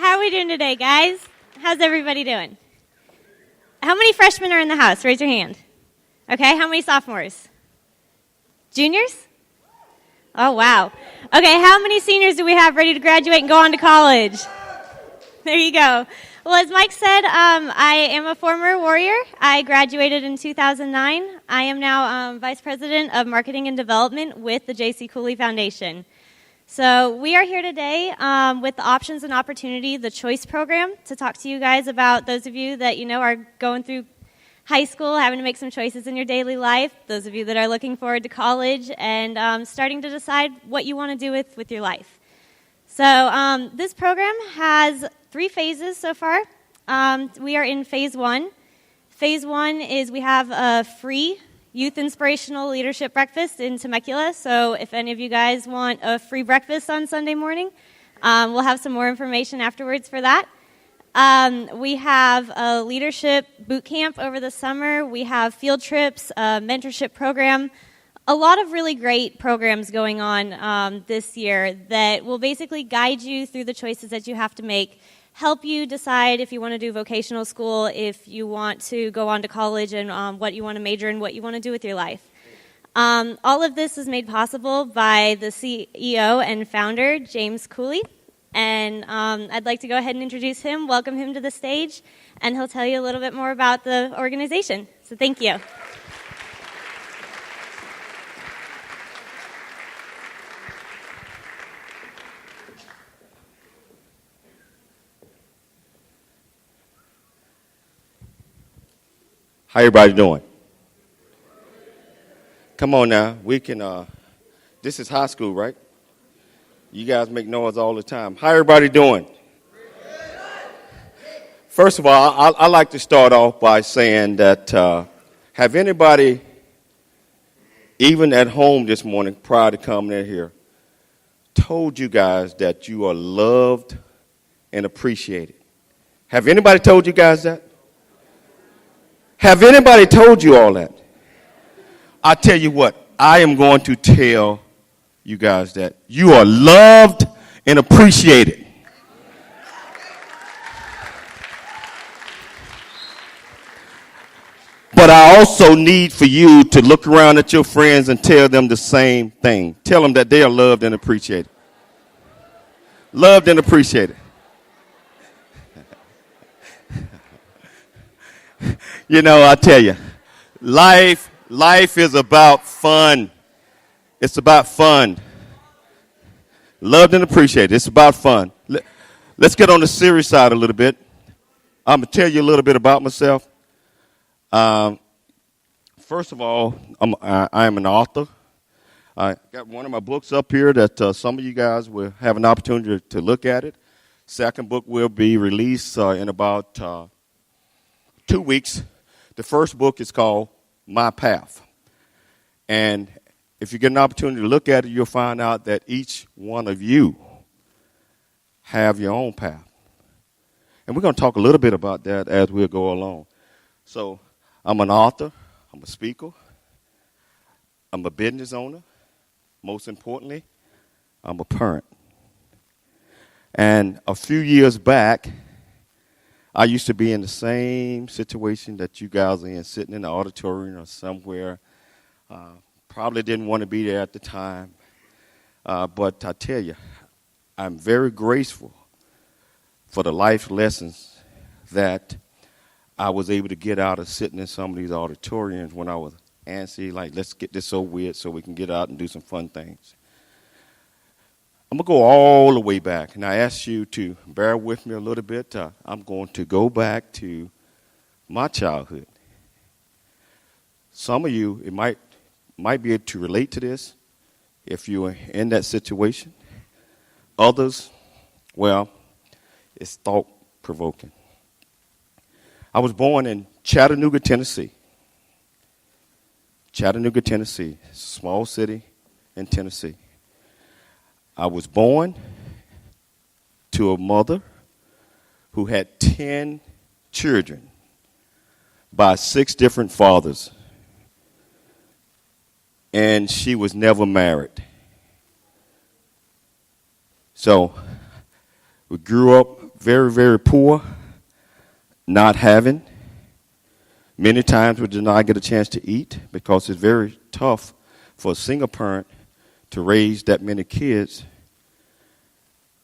How are we doing today, guys? How's everybody doing? How many freshmen are in the house? Raise your hand. Okay, how many sophomores? Juniors? Oh, wow. Okay, how many seniors do we have ready to graduate and go on to college? There you go. Well, as Mike said, I am a former Warrior. I graduated in 2009. I am now Vice President of Marketing and Development with the J.C. Cooley Foundation. So we are here today with the Options and Opportunity, the Choice Program, to talk to you guys about those of you that are going through high school, having to make some choices in your daily life, those of you that are looking forward to college, and starting to decide what you want to do with your life. So this program has 3 phases so far. We are in phase 1. Phase 1 is we have a free Youth Inspirational Leadership Breakfast in Temecula. So if any of you guys want a free breakfast on Sunday morning, we'll have some more information afterwards for that. We have a leadership boot camp over the summer. We have field trips, a mentorship program, a lot of really great programs going on this year that will basically guide you through the choices that you have to make, help you decide if you want to do vocational school, if you want to go on to college, and what you want to major in, what you want to do with your life. All of this is made possible by the CEO and founder, James Cooley. And I'd like to go ahead and introduce him, welcome him to the stage, and he'll tell you a little bit more about the organization. So thank you. How everybody doing? Come on now, we can, this is high school, right? You guys make noise all the time. How everybody doing? First of all, I like to start off by saying that have anybody, even at home this morning prior to coming in here, told you guys that you are loved and appreciated? Have anybody told you guys that? Have anybody told you all that? I tell you what, I am going to tell you guys that you are loved and appreciated. But I also need for you to look around at your friends and tell them the same thing. Tell them that they are loved and appreciated. Loved and appreciated. I tell you, life is about fun. It's about fun. Loved and appreciated. It's about fun. Let's get on the serious side a little bit. I'm going to tell you a little bit about myself. First of all, I am an author. I got one of my books up here that some of you guys will have an opportunity to look at it. Second book will be released in about 2 weeks. The first book is called My Path. And if you get an opportunity to look at it, you'll find out that each one of you have your own path. And we're going to talk a little bit about that as we'll go along. So I'm an author. I'm a speaker. I'm a business owner. Most importantly, I'm a parent. And a few years back, I used to be in the same situation that you guys are in, sitting in the auditorium or somewhere. Probably didn't want to be there at the time. But I tell you, I'm very grateful for the life lessons that I was able to get out of sitting in some of these auditoriums when I was antsy, like, let's get this over with so we can get out and do some fun things. I'm going to go all the way back, and I ask you to bear with me a little bit. I'm going to go back to my childhood. Some of you, it might be able to relate to this if you were in that situation. Others, well, it's thought-provoking. I was born in Chattanooga, Tennessee. Chattanooga, Tennessee, small city in Tennessee. I was born to a mother who had 10 children by 6 different fathers, and she was never married. So we grew up very, very poor, not having. Many times we did not get a chance to eat because it's very tough for a single parent to raise that many kids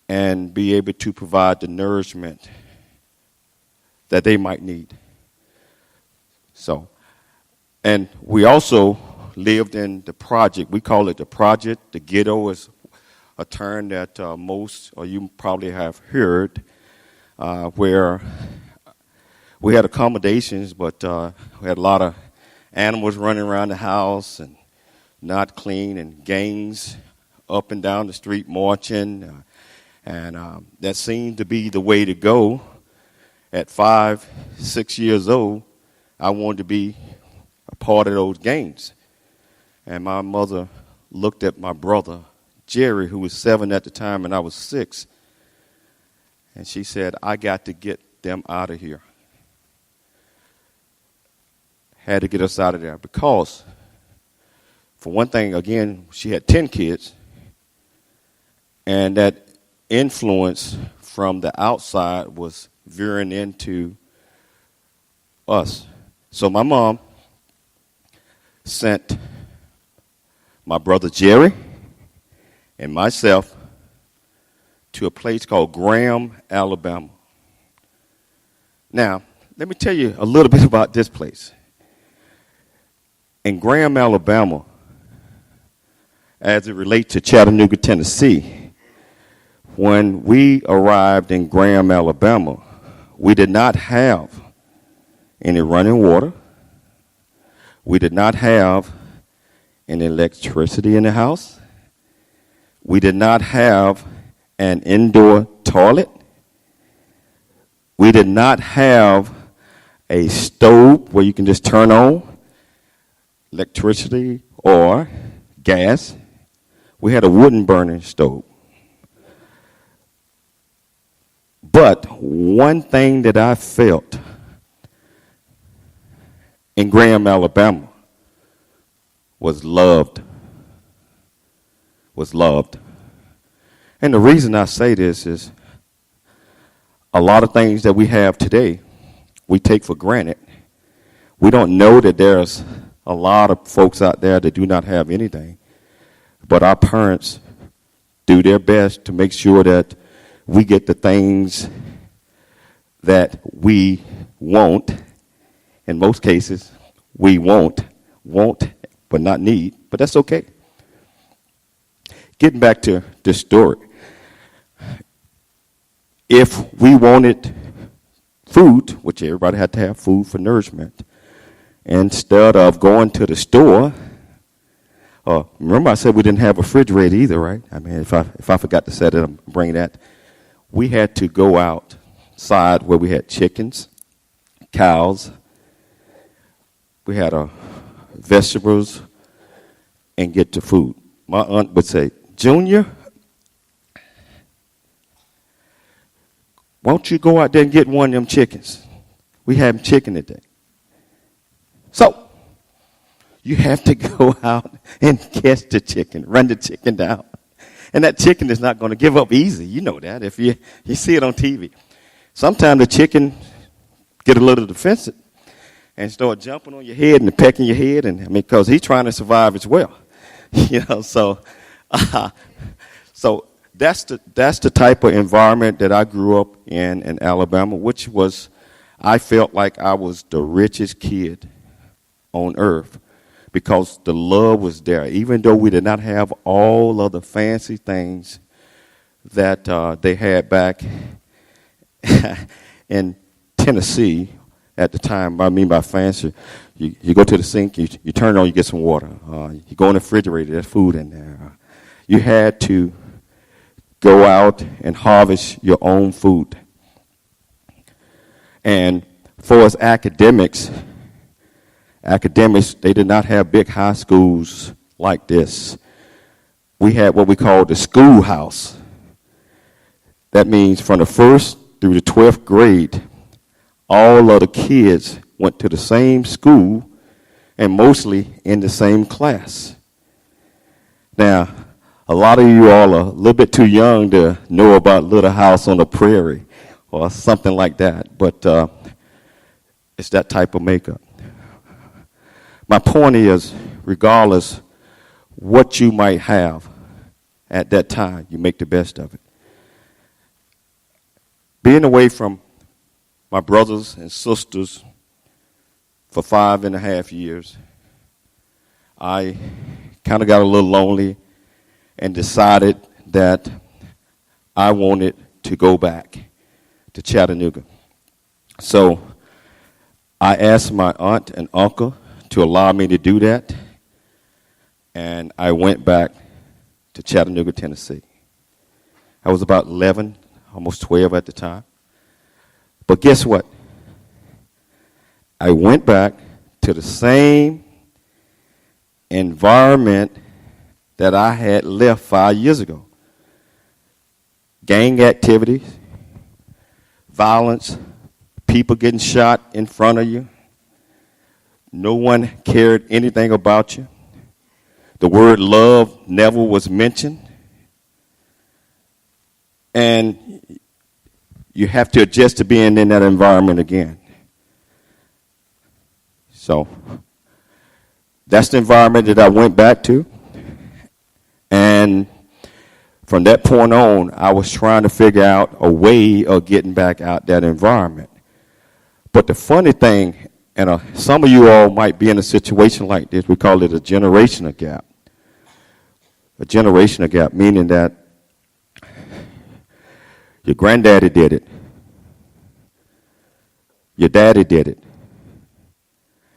and be able to provide the nourishment that they might need. So, and we also lived in the project. We call it the project. The ghetto is a term that most, or you probably have heard, where we had accommodations, but we had a lot of animals running around the house and not clean, and gangs up and down the street marching. And that seemed to be the way to go. At 5, 6 years old, I wanted to be a part of those gangs. And my mother looked at my brother, Jerry, who was 7 at the time, and I was 6. And she said, I got to get them out of here. Had to get us out of there because, for one thing, again, she had 10 kids. And that influence from the outside was veering into us. So my mom sent my brother Jerry and myself to a place called Graham, Alabama. Now, let me tell you a little bit about this place. In Graham, Alabama, as it relates to Chattanooga, Tennessee, when we arrived in Graham, Alabama, we did not have any running water. We did not have any electricity in the house. We did not have an indoor toilet. We did not have a stove where you can just turn on electricity or gas. We had a wooden burning stove. But one thing that I felt in Graham, Alabama was loved. And the reason I say this is a lot of things that we have today, we take for granted. We don't know that there's a lot of folks out there that do not have anything. But our parents do their best to make sure that we get the things that we want. In most cases, we want, but not need. But that's okay. Getting back to this story. If we wanted food, which everybody had to have food for nourishment, instead of going to the store, remember I said we didn't have a refrigerator either, right? I mean, if I forgot to set it, I'm bringing that. We had to go outside where we had chickens, cows. We had vegetables and get the food. My aunt would say, Junior, why don't you go out there and get one of them chickens? We have chicken today. So, you have to go out and catch the chicken, run the chicken down. And that chicken is not going to give up easy. You know that if you see it on TV. Sometimes the chicken get a little defensive and start jumping on your head and pecking your head, and because he's trying to survive as well. So that's the type of environment that I grew up in Alabama, which was, I felt like I was the richest kid on earth because the love was there. Even though we did not have all of the fancy things that they had back in Tennessee at the time. I mean by fancy, you go to the sink, you turn it on, you get some water. You go in the refrigerator, there's food in there. You had to go out and harvest your own food. And for us academics, they did not have big high schools like this. We had what we call the schoolhouse. That means from the 1st through the 12th grade, all of the kids went to the same school and mostly in the same class. Now, a lot of you all are a little bit too young to know about Little House on the Prairie or something like that. But it's that type of makeup. My point is, regardless what you might have at that time, you make the best of it. Being away from my brothers and sisters for 5.5 years, I kind of got a little lonely and decided that I wanted to go back to Chattanooga. So I asked my aunt and uncle to allow me to do that, and I went back to Chattanooga, Tennessee. I was about 11, almost 12 at the time. But guess what? I went back to the same environment that I had left 5 years ago. Gang activities, violence, people getting shot in front of you. No one cared anything about you. The word love never was mentioned. And you have to adjust to being in that environment again. So that's the environment that I went back to. And from that point on, I was trying to figure out a way of getting back out that environment. But the funny thing, and some of you all might be in a situation like this, we call it a generational gap. A generational gap, meaning that your granddaddy did it. Your daddy did it.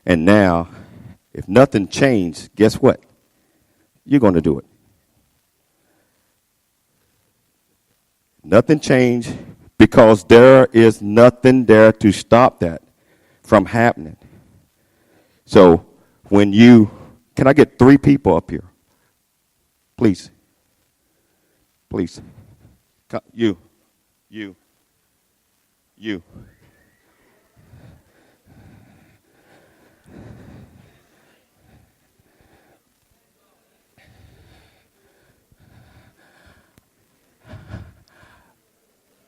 And now, if nothing changed, guess what? You're going to do it. Nothing changed because there is nothing there to stop that from happening. So when can I get 3 people up here? Please. Please. You.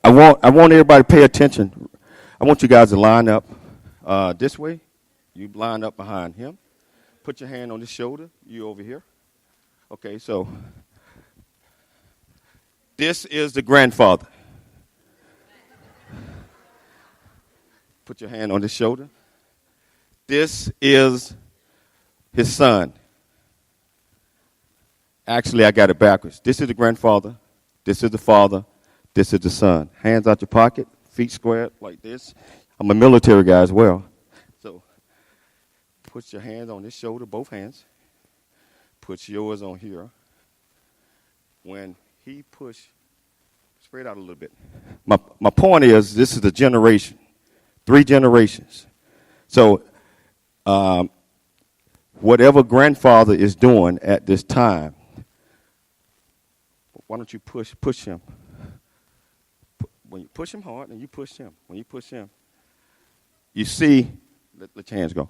I want everybody to pay attention. I want you guys to line up this way. You line up behind him. Put your hand on his shoulder. You over here. Okay, so this is the grandfather. Put your hand on his shoulder. This is his son. Actually, I got it backwards. This is the grandfather. This is the father. This is the son. Hands out your pocket, feet squared like this. I'm a military guy as well. So put your hand on his shoulder, both hands. Put yours on here. When he push, spread out a little bit. My point is, this is the generation, 3 generations. So whatever grandfather is doing at this time, why don't you push him? When you push him hard, and you push him. When you push him, you see, let your hands go.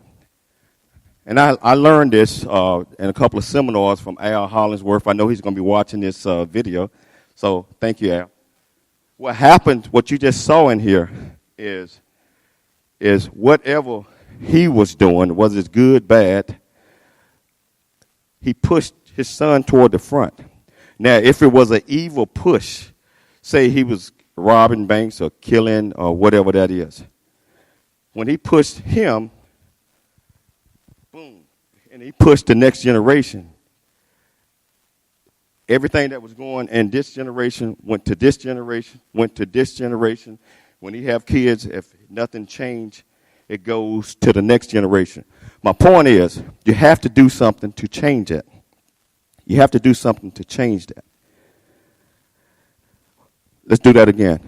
And I learned this in a couple of seminars from Al Hollingsworth. I know he's going to be watching this video, so thank you, Al. What happened, what you just saw in here, is whatever he was doing, whether it's good, bad, he pushed his son toward the front. Now, if it was an evil push, say he was robbing banks or killing or whatever that is, when he pushed him, boom, and he pushed the next generation, everything that was going in this generation went to this generation, went to this generation. When he have kids, if nothing changed, it goes to the next generation. My point is, you have to do something to change that. You have to do something to change that. Let's do that again.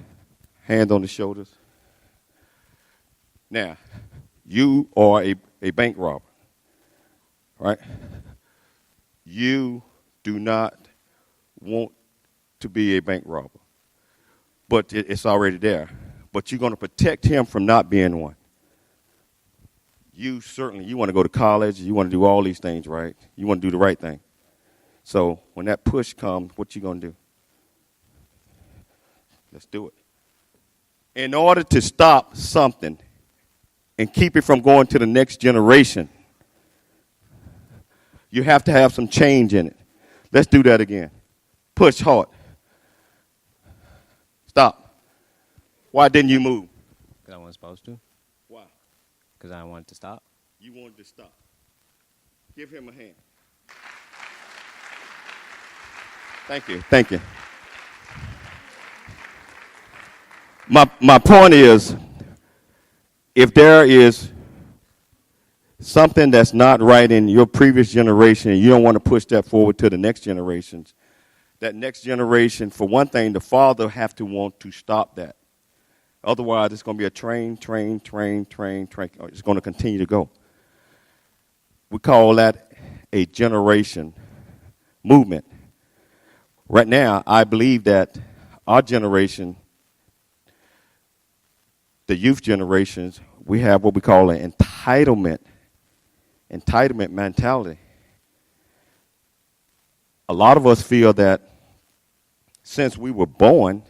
Hand on the shoulders. Now, you are a bank robber, right? You do not want to be a bank robber, but it's already there. But you're going to protect him from not being one. You want to go to college. You want to do all these things, right? You want to do the right thing. So when that push comes, what you going to do? Let's do it. In order to stop something and keep it from going to the next generation, you have to have some change in it. Let's do that again. Push hard. Stop. Why didn't you move? Because I wasn't supposed to. Why? Because I wanted to stop. You wanted to stop. Give him a hand. Thank you. Thank you. My point is, if there is something that's not right in your previous generation and you don't want to push that forward to the next generations, that next generation, for one thing, the father have to want to stop that. Otherwise, it's going to be a train. It's going to continue to go. We call that a generation movement. Right now, I believe that our generation, the youth generations, we have what we call an entitlement mentality. A lot of us feel that since we were born,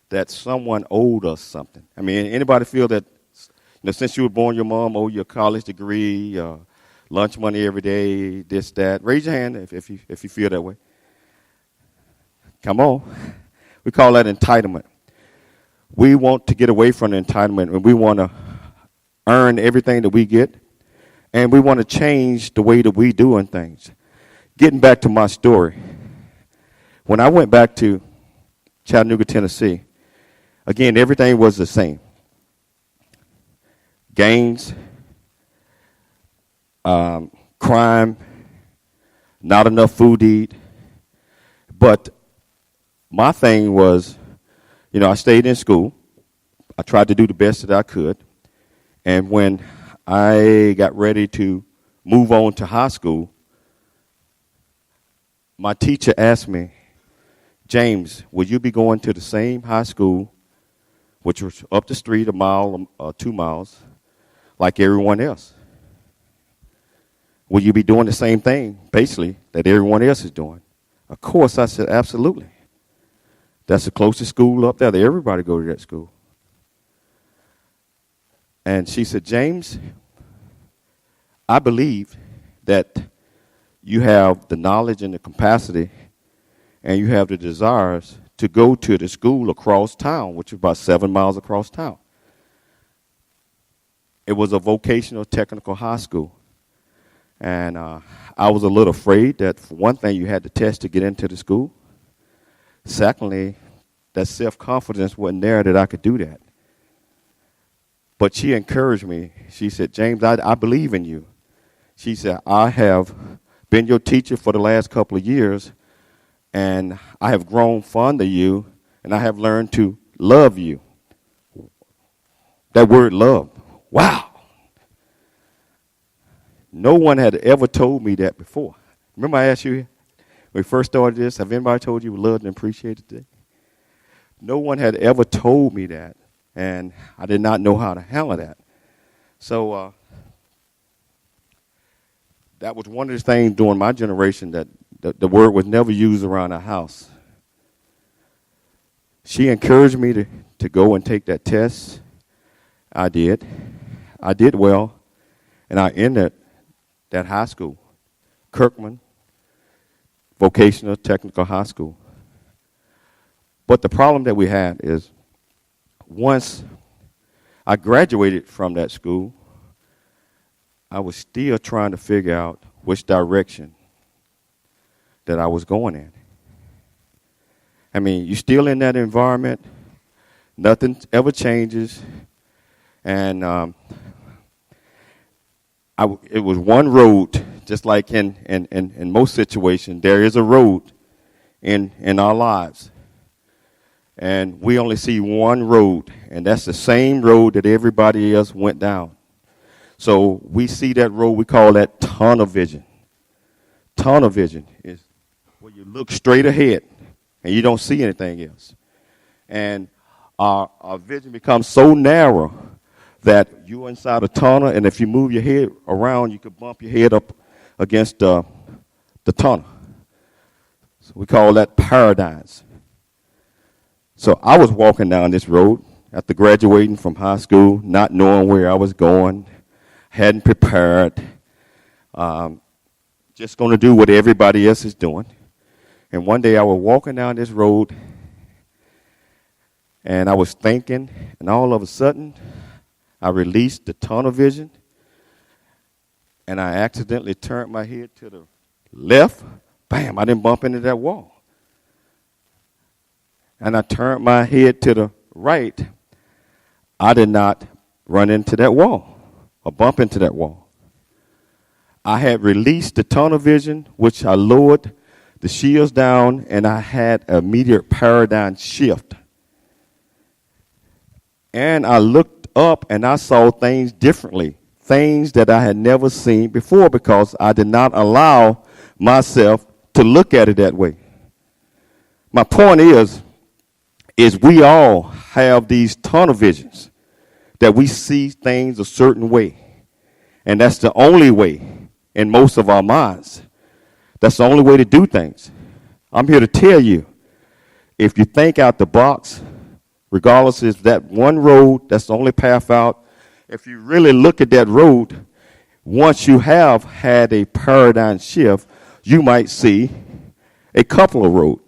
that someone owed us something. I mean, anybody feel that, since you were born, your mom owed you a college degree, lunch money every day, this, that? Raise your hand if you feel that way. Come on. We call that entitlement. We want to get away from the entitlement, and we want to earn everything that we get, and we want to change the way that we doing things. Getting back to my story, when I went back to Chattanooga, Tennessee, again, everything was the same. Gangs, crime, not enough food to eat. But my thing was, I stayed in school. I tried to do the best that I could. And when I got ready to move on to high school, my teacher asked me, James, will you be going to the same high school, which was up the street a mile or 2 miles, like everyone else? Will you be doing the same thing, basically, that everyone else is doing? Of course, I said, absolutely. That's the closest school up there. Everybody go to that school. And she said, James, I believe that you have the knowledge and the capacity and you have the desires to go to the school across town, which is about 7 miles across town. It was a vocational technical high school. And I was a little afraid that, for one thing, you had to test to get into the school. Secondly, that self-confidence wasn't there that I could do that. But she encouraged me. She said, James, I believe in you. She said, I have been your teacher for the last couple of years, and I have grown fond of you, and I have learned to love you. That word love. Wow. No one had ever told me that before. Remember I asked you when we first started this, have anybody told you we loved and appreciated today? No one had ever told me that, and I did not know how to handle that. So that was one of the things during my generation that the word was never used around our house. She encouraged me to go and take that test. I did. I did well, and I ended that high school, Kirkman Vocational Technical High School. But the problem that we had is once I graduated from that school, I was still trying to figure out which direction that I was going in. I mean, you're still in that environment. Nothing ever changes. And it was one road, just like in most situations. There is a road in our lives. And we only see one road, and that's the same road that everybody else went down. So we see that road, we call that tunnel vision. Tunnel vision is where you look straight ahead, and you don't see anything else. And our vision becomes so narrow that you're inside a tunnel, and if you move your head around, you could bump your head up against the tunnel. So we call that paradigms. So I was walking down this road, after graduating from high school, not knowing where I was going, hadn't prepared, just going to do what everybody else is doing. And one day I was walking down this road, and I was thinking, and all of a sudden, I released the tunnel vision, and I accidentally turned my head to the left. Bam, I didn't bump into that wall. And I turned my head to the right. I did not run into that wall or bump into that wall. I had released the tunnel vision, which I lowered the shields down, and I had an immediate paradigm shift. And I looked up and I saw things differently, things that I had never seen before, because I did not allow myself to look at it that way. My point is we all have these tunnel visions that we see things a certain way. And that's the only way in most of our minds. That's the only way to do things. I'm here to tell you, if you think out the box, regardless if that one road, that's the only path out, if you really look at that road, once you have had a paradigm shift, you might see a couple of roads.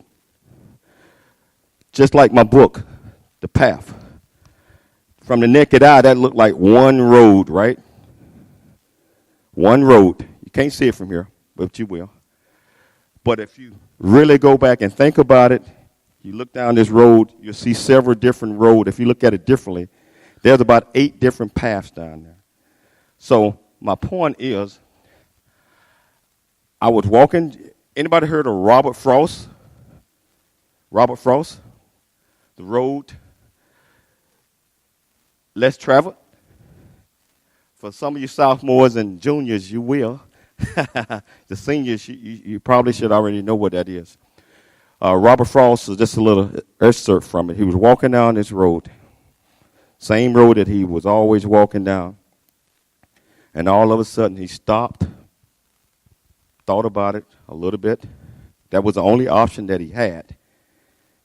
Just like my book, The Path. From the naked eye, that looked like one road, right? One road. You can't see it from here, but you will. But if you really go back and think about it, you look down this road, you'll see several different roads. If you look at it differently, there's about 8 different paths down there. So my point is, I was walking. Anybody heard of Robert Frost? Robert Frost? The road less traveled. For some of you sophomores and juniors, you will. The seniors, you probably should already know what that is. Robert Frost is just a little excerpt from it. He was walking down this road, same road that he was always walking down. And all of a sudden he stopped, thought about it a little bit. That was the only option that he had.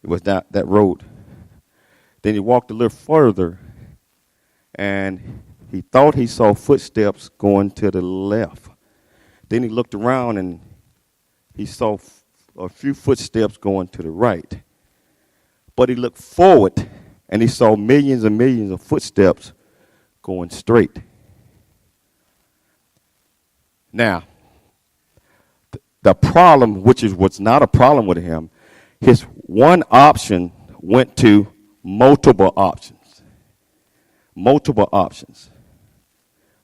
It was that road. Then he walked a little further, and he thought he saw footsteps going to the left. Then he looked around, and he saw a few footsteps going to the right. But he looked forward, and he saw millions and millions of footsteps going straight. Now, the problem, which is what's not a problem with him, his one option went to multiple options. Multiple options.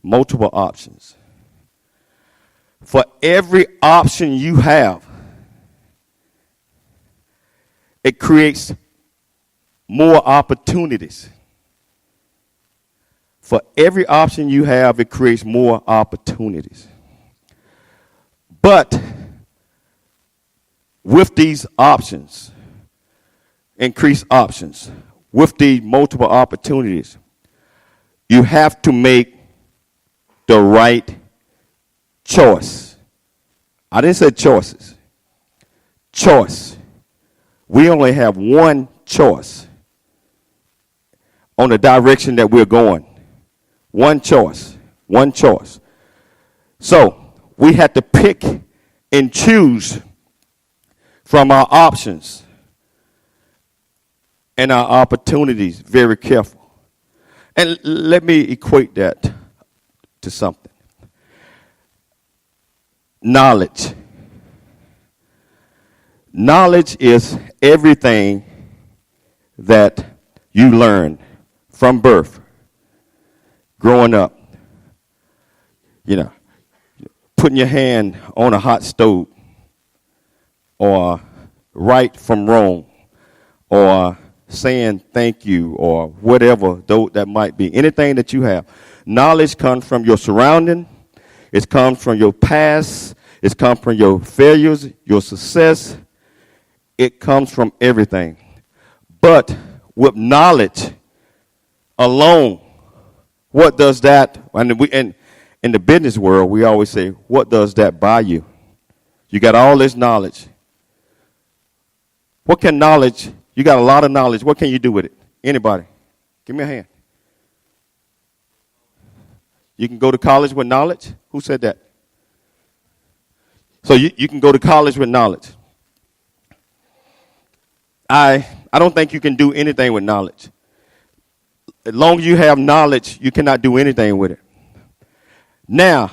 Multiple options. For every option you have, it creates more opportunities. For every option you have, it creates more opportunities. But with these options, increased options, with these multiple opportunities, you have to make the right choice. I didn't say choices. Choice. We only have one choice on the direction that we're going. One choice. One choice. So we have to pick and choose from our options and our opportunities very careful. And let me equate that to something. Knowledge. Knowledge is everything that you learn from birth, growing up. You know, putting your hand on a hot stove, or right from wrong, or saying thank you, or whatever that might be. Anything that you have. Knowledge comes from your surrounding. It comes from your past. It comes from your failures, your success. It comes from everything. But with knowledge alone, what does that, and in the business world, we always say, what does that buy you? You got all this knowledge. What can knowledge, you got a lot of knowledge, what can you do with it? Anybody? Give me a hand. You can go to college with knowledge. Who said that? So you can go to college with knowledge. I don't think you can do anything with knowledge. As long as you have knowledge, you cannot do anything with it. Now,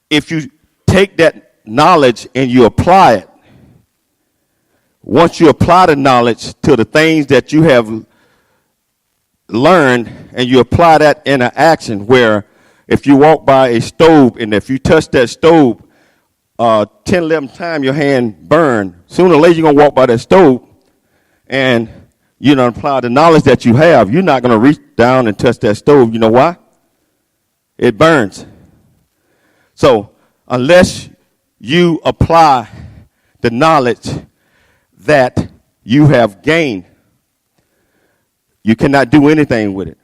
if you take that knowledge and you apply it, once you apply the knowledge to the things that you have learned and you apply that in an action where if you walk by a stove and if you touch that stove 10, 11 times, your hand burn. Sooner or later, you're going to walk by that stove and you don't apply the knowledge that you have. You're not going to reach down and touch that stove. You know why? It burns. So unless you apply the knowledge that you have gained, you cannot do anything with it.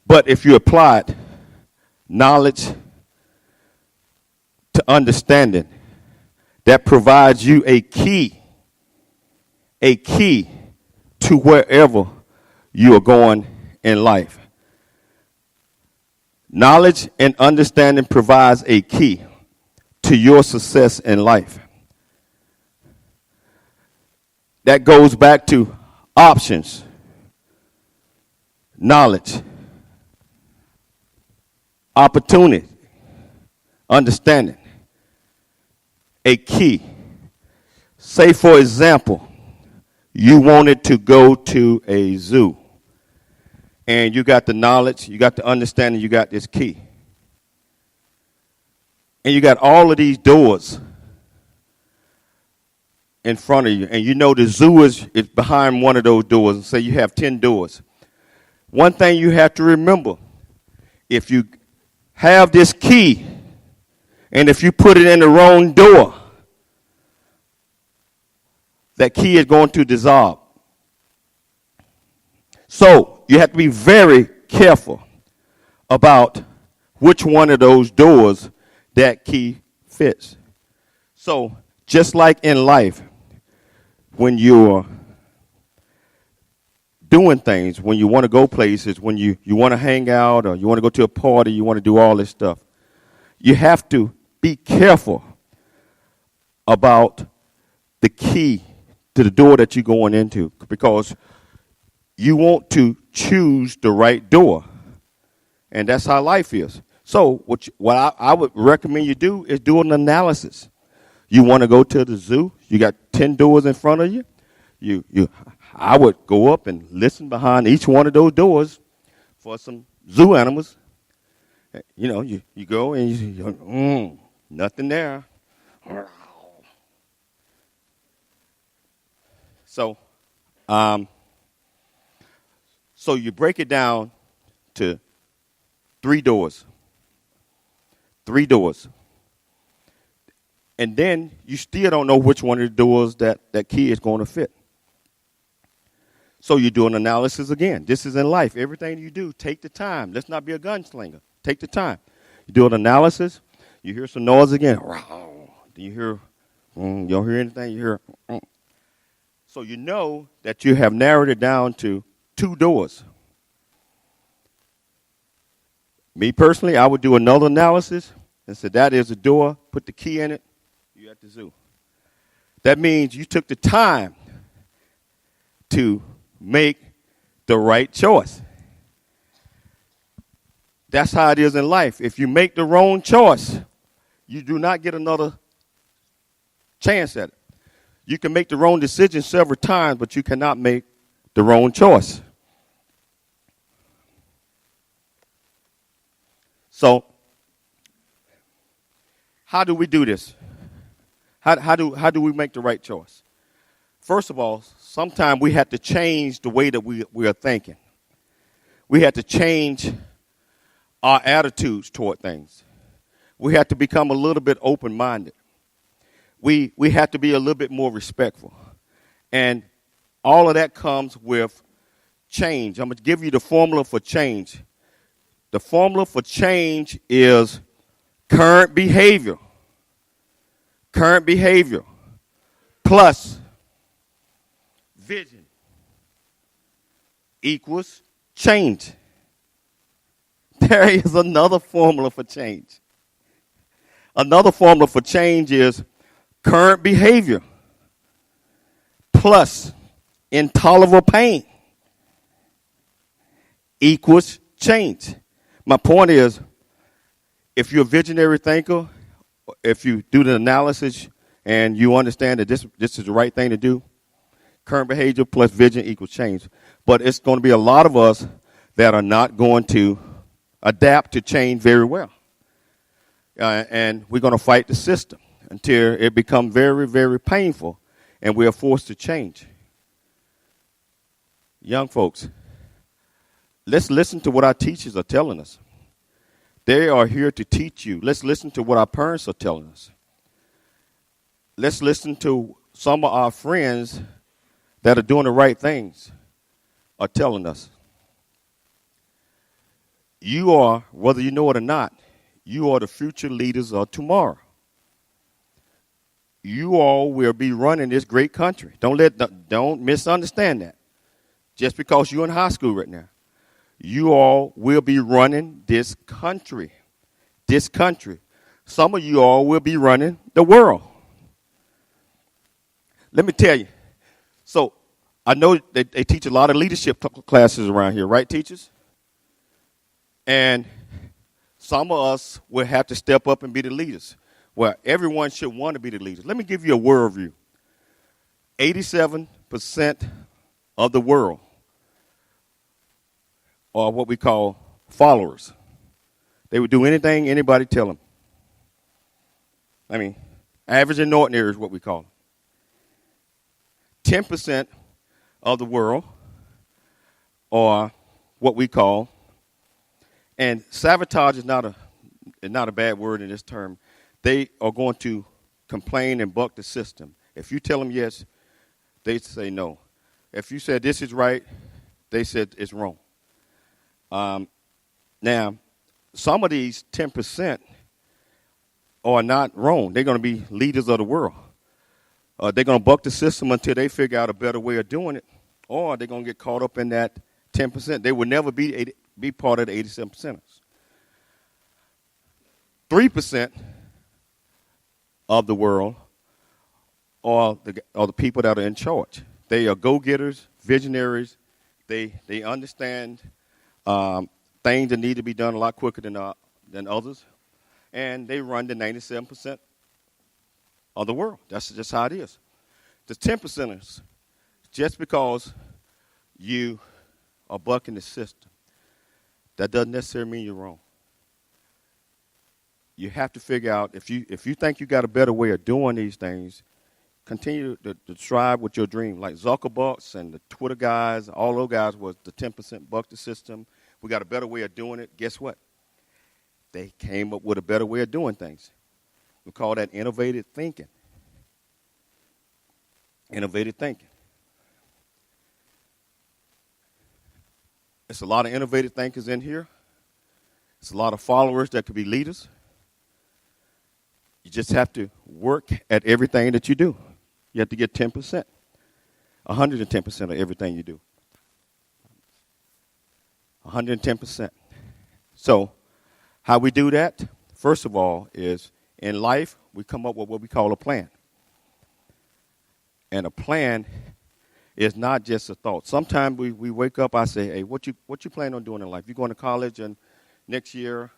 But if you apply it, knowledge to understanding, that provides you a key to wherever you are going in life. Knowledge and understanding provides a key to your success in life. That goes back to options, knowledge, opportunity, understanding, a key. Say, for example, you wanted to go to a zoo, and you got the knowledge, you got the understanding, you got this key. And you got all of these doors in front of you, and you know the zoo is behind one of those doors, and say you have 10 doors. One thing you have to remember, if you have this key, and if you put it in the wrong door, that key is going to dissolve. So you have to be very careful about which one of those doors that key fits. So just like in life, when you're doing things, when you want to go places, when you want to hang out or you want to go to a party, you want to do all this stuff, you have to be careful about the key to the door that you're going into, because you want to choose the right door. And that's how life is. So what I would recommend you do is do an analysis. You want to go to the zoo, you got 10 doors in front of you. I would go up and listen behind each one of those doors for some zoo animals. You know, you go and you nothing there. So you break it down to 3 doors. 3 doors. And then you still don't know which one of the doors that key is going to fit. So you do an analysis again. This is in life. Everything you do, take the time. Let's not be a gunslinger. Take the time. You do an analysis. You hear some noise again. Do you hear? You don't hear anything. You hear. So you know that you have narrowed it down to 2 doors. Me personally, I would do another analysis and say that is a door. Put the key in it. You're at the zoo. That means you took the time to make the right choice. That's how it is in life. If you make the wrong choice, you do not get another chance at it. You can make the wrong decision several times, but you cannot make the wrong choice. So, how do we do this? How do we make the right choice? First of all, sometimes we have to change the way that we are thinking. We have to change our attitudes toward things. We have to become a little bit open-minded. We have to be a little bit more respectful. And all of that comes with change. I'm going to give you the formula for change. The formula for change is current behavior. Current behavior plus vision. equals change. There is another formula for change. Another formula for change is current behavior plus intolerable pain equals change. My point is, if you're a visionary thinker, if you do the analysis and you understand that this is the right thing to do, current behavior plus vision equals change. But it's going to be a lot of us that are not going to adapt to change very well. And we're going to fight the system until it becomes very, very painful and we are forced to change. Young folks, let's listen to what our teachers are telling us. They are here to teach you. Let's listen to what our parents are telling us. Let's listen to some of our friends that are doing the right things are telling us. You are, whether you know it or not, you are the future leaders of tomorrow. You all will be running this great country. Don't misunderstand that. Just because you're in high school right now. You all will be running this country. This country. Some of you all will be running the world. Let me tell you. So I know they teach a lot of leadership classes around here, right, teachers? And some of us will have to step up and be the leaders. Well, everyone should want to be the leaders. Let me give you a worldview. 87% of the world are what we call followers. They would do anything anybody tell them. I mean, average and ordinary is what we call them. 10% of the world are what we call, and sabotage is not a bad word in this term. They are going to complain and buck the system. If you tell them yes, they say no. If you said this is right, they said it's wrong. Now, some of these 10% are not wrong. They're going to be leaders of the world. They're going to buck the system until they figure out a better way of doing it, or they're going to get caught up in that 10%. They will never be part of the 87%ers. 3% of the world are the people that are in charge. They are go-getters, visionaries. They understand things that need to be done a lot quicker than others, and they run the 97% of the world. That's just how it is. The 10%ers, just because you are bucking the system, that doesn't necessarily mean you're wrong. You have to figure out, if you think you got a better way of doing these things, continue to strive with your dream. Like Zuckerberg and the Twitter guys, all those guys was the 10% buck the system. We got a better way of doing it. Guess what? They came up with a better way of doing things. We call that innovative thinking. Innovative thinking. It's a lot of innovative thinkers in here. It's a lot of followers that could be leaders. You just have to work at everything that you do. You have to get 10%, 110% of everything you do. 110%. So how we do that, first of all, is in life, we come up with what we call a plan. And a plan is not just a thought. Sometimes we wake up, I say, hey, what you plan on doing in life? You're going to college and next year,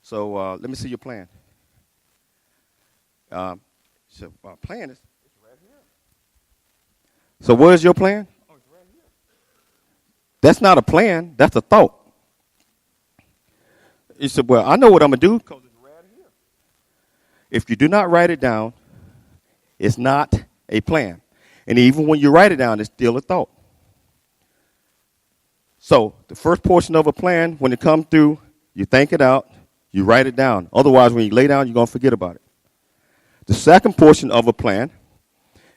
so let me see your plan. So our plan is right here. So where's your plan? Oh, it's right here. That's not a plan. That's a thought. You said, well, I know what I'm going to do because it's right here. If you do not write it down, it's not a plan. And even when you write it down, it's still a thought. So the first portion of a plan, when it comes through, you think it out, you write it down. Otherwise, when you lay down, you're going to forget about it. The second portion of a plan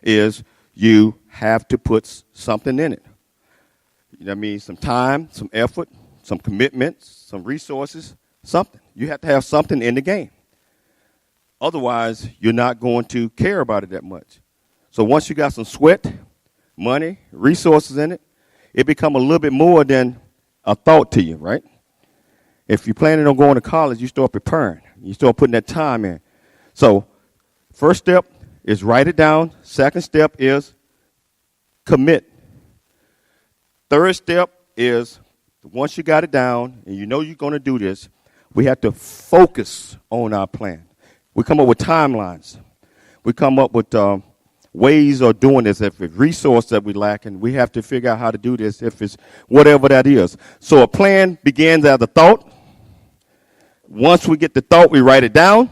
is you have to put something in it. That means some time, some effort, some commitments, some resources, something. You have to have something in the game. Otherwise, you're not going to care about it that much. So once you got some sweat, money, resources in it, it become a little bit more than a thought to you, right? If you're planning on going to college, you start preparing. You start putting that time in. So first step is write it down. Second step is commit. Third step is once you got it down and you know you're going to do this, we have to focus on our plan. We come up with timelines. We come up with ways of doing this. If it's resource that we lack, and we have to figure out how to do this if it's whatever that is. So a plan begins as a thought. Once we get the thought, we write it down.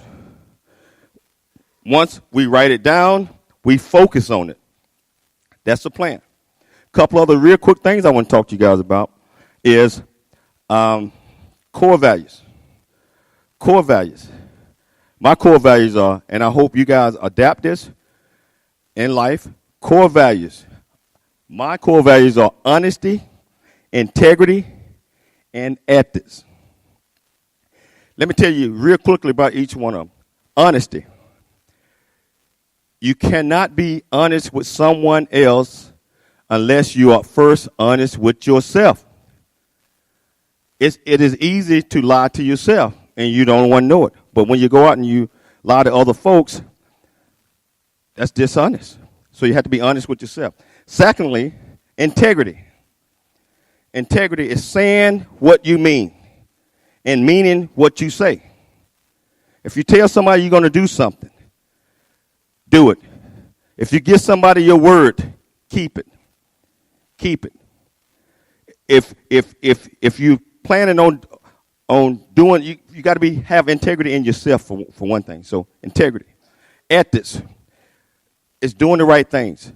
Once we write it down, we focus on it. That's the plan. A couple other real quick things I want to talk to you guys about is core values. Core values. My core values are, and I hope you guys adapt this in life, core values. My core values are honesty, integrity, and ethics. Let me tell you real quickly about each one of them. Honesty. You cannot be honest with someone else unless you are first honest with yourself. It is easy to lie to yourself, and you don't want to know it. But when you go out and you lie to other folks, that's dishonest. So you have to be honest with yourself. Secondly, integrity. Integrity is saying what you mean and meaning what you say. If you tell somebody you're going to do something, do it. If you give somebody your word, keep it. Keep it. If you planning on doing, you got to have integrity in yourself for one thing. So integrity, ethics is doing the right things,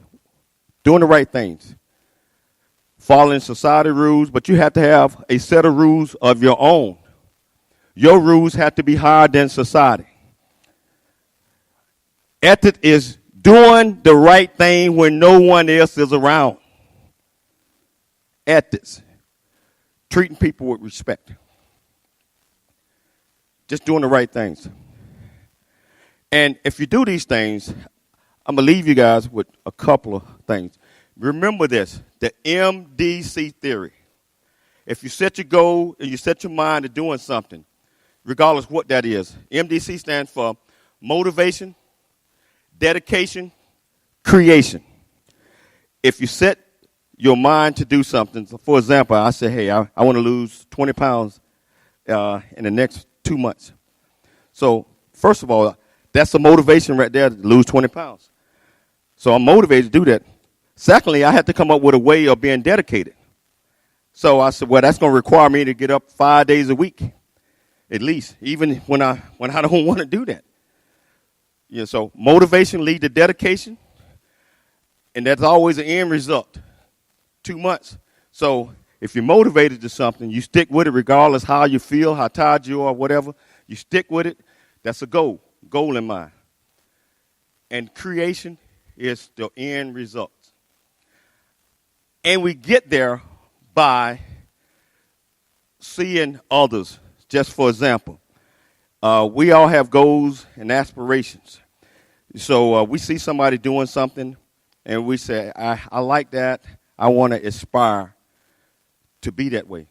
doing the right things, following society rules. But you have to have a set of rules of your own. Your rules have to be higher than society. Ethics is doing the right thing when no one else is around. Ethics, treating people with respect. Just doing the right things. And if you do these things, I'm going to leave you guys with a couple of things. Remember this, the MDC theory. If you set your goal and you set your mind to doing something, regardless what that is, MDC stands for motivation, dedication, creation. If you set your mind to do something, so for example, I say, hey, I want to lose 20 pounds in the next 2 months. So first of all, that's a motivation right there to lose 20 pounds. So I'm motivated to do that. Secondly, I had to come up with a way of being dedicated. So I said, well, that's going to require me to get up 5 days a week, at least, even when I don't want to do that. Yeah, so motivation leads to dedication, and that's always an end result. 2 months. So if you're motivated to something, you stick with it regardless how you feel, how tired you are, whatever. You stick with it. That's a goal in mind. And creation is the end result. And we get there by seeing others. Just for example, we all have goals and aspirations. So we see somebody doing something, and we say, I like that. I want to aspire to be that way.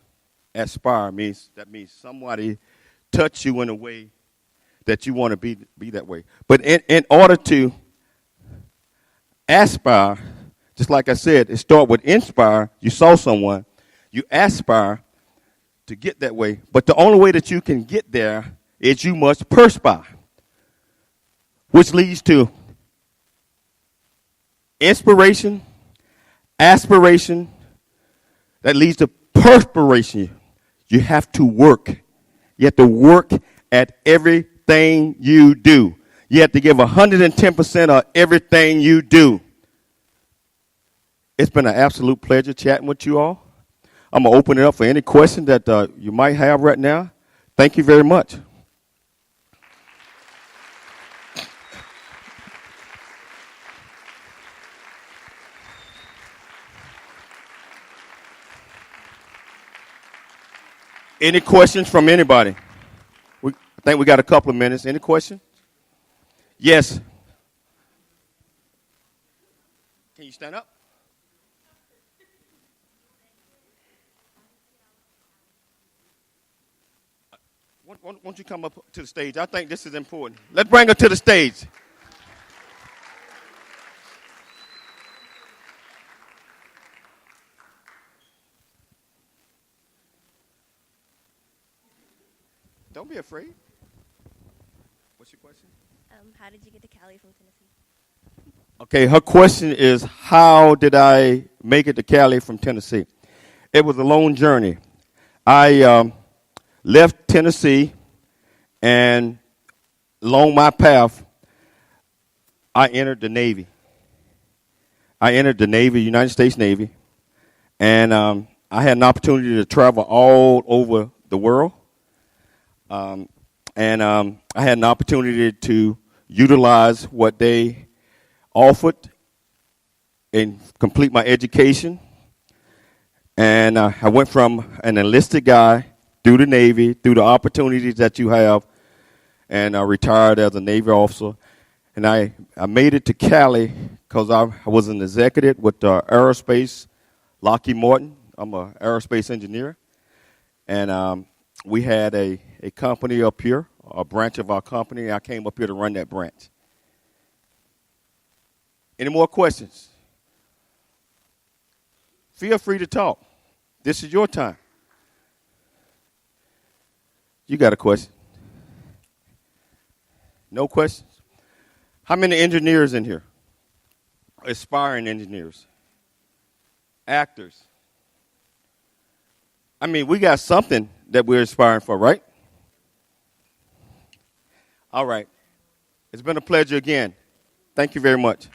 Aspire means somebody touch you in a way that you want to be that way. But in order to aspire, just like I said, it starts with inspire. You saw someone, you aspire to get that way. But the only way that you can get there is you must perspire, which leads to inspiration, aspiration, that leads to perspiration. You have to work. You have to work at everything you do. You have to give 110% of everything you do. It's been an absolute pleasure chatting with you all. I'm going to open it up for any question that you might have right now. Thank you very much. Any questions from anybody? I think we got a couple of minutes. Any questions? Yes. Can you stand up? Won't you come up to the stage? I think this is important. Let's bring her to the stage. Don't be afraid. What's your question? How did you get to Cali from Tennessee? Okay, her question is, how did I make it to Cali from Tennessee? It was a long journey. I left Tennessee, and along my path, I entered the Navy. I entered the Navy, United States Navy, and I had an opportunity to travel all over the world. I had an opportunity to utilize what they offered and complete my education. And I went from an enlisted guy through the Navy, through the opportunities that you have, and I retired as a Navy officer. And I made it to Cali because I was an executive with aerospace, Lockheed Martin. I'm an aerospace engineer. And we had a company up here, a branch of our company. I came up here to run that branch. Any more questions? Feel free to talk. This is your time. You got a question? No questions? How many engineers in here? Aspiring engineers? Actors? I mean, we got something that we're aspiring for, right? All right. It's been a pleasure again. Thank you very much.